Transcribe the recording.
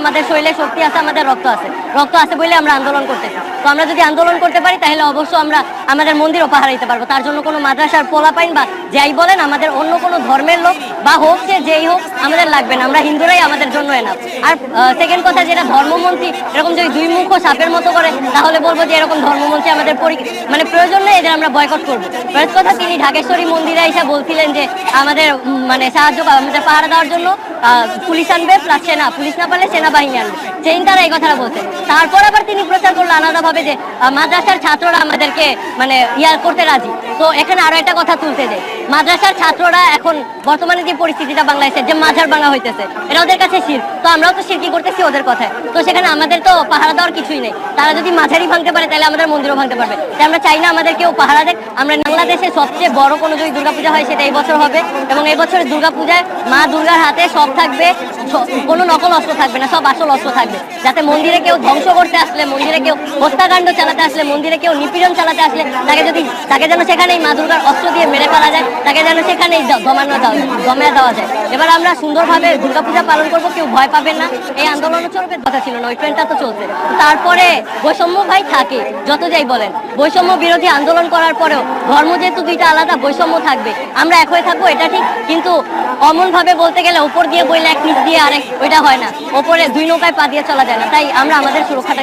আমাদের শরীরে শক্তি আছে, আমাদের রক্ত আছে বলে আমরা আন্দোলন করতেছি। তো আমরা যদি আন্দোলন করতে পারি তাহলে অবশ্যই আমরা আমাদের মন্দিরও পাহারা দিতে পারবো। তার জন্য কোনো মাদ্রাসার পোলাপাইন বা যাই বলেন, আমাদের অন্য কোনো ধর্মের লোক বা হোক সে যেই হোক আমাদের লাগবে না, আমরা হিন্দুরাই আমাদের জন্য এনাফ। আর সেকেন্ড কথা, যেটা ধর্মমন্ত্রী এরকম যদি দুই মুখ সাপের মতো করে, তাহলে বলবো যে এরকম ধর্মমন্ত্রী আমাদের মানে প্রয়োজন নেই, এদের আমরা বয়কট করবো। ফার্স্ট কথা, তিনি ঢাকেশ্বরী মন্দিরে এসে বলছিলেন যে আমাদের মানে সাহায্য আমাদের পাহারা দেওয়ার জন্য পুলিশ আনবে, প্লাস পুলিশ না পারলে সেনাবাহিনী আনবে, তারা এই কথাটা বলছে। তারপর আবার তিনি প্রচার করলো আলাদাভাবে যে মাদ্রাসার ছাত্ররা আমাদেরকে মানে করতে রাজি। তো এখানে আরো একটা কথা তুলতে যায়, মাদ্রাসার ছাত্ররা এখন বর্তমানে যে পরিস্থিতিটা বাংলাদেশের, যে মাঝার ভাঙা হইতেছে, এটা ওদের কাছে শির, তো আমরাও তো শিরকি করতেছি ওদের কথায়। তো সেখানে আমাদের তো পাহারা দেওয়ার কিছুই নেই। তারা যদি মাঝারি ভাঙতে পারে তাহলে আমাদের মন্দিরও ভাঙতে পারবে। তাই আমরা চাই না আমাদের কেউ পাহারা দেখ। আমরা বাংলাদেশে সবচেয়ে বড় কোনো যদি দুর্গাপূজা হয় সেটা এই বছর হবে, এবং এই বছরের দুর্গাপূজায় মা দুর্গার হাতে সব থাকবে, কোনো নকল অস্ত্র থাকবে না, সব আসল অস্ত্র থাকবে, যাতে মন্দিরে কেউ ধ্বংস করতে আসলে, মন্দিরে কেউ হত্যাকাণ্ড চালাতে আসলে, মন্দিরে কেউ নিপীড়ন চালাতে আসলে তাকে যেন সেখানেই মা দুর্গার অস্ত্র দিয়ে মেরে ফেলা যায়, তাকে যেন সেখানেই দমে দেওয়া যায়। এবার আমরা সুন্দরভাবে দুর্গাপূজা পালন করবো, কেউ ভয় পাবেন না। এই আন্দোলনও চলবে, কথা ছিল না, ওই ট্রেনটা তো চলছে। তারপরে বৈষম্য ভাই থাকে, যত যাই বলেন, বৈষম্য বিরোধী আন্দোলন করার পরেও ধর্ম যেহেতু দুইটা আলাদা, বৈষম্য থাকবে, আমরা এক হয়ে থাকবো, এটা ঠিক। কিন্তু অমন ভাবে বলতে গেলে উপর দিয়ে বইলে এক নিচ দিয়ে আরেক, ওইটা হয় না। ওপরে দুই নৌকায় পা দিয়ে চলা যায় না। তাই আমরা আমাদের সুরক্ষাটা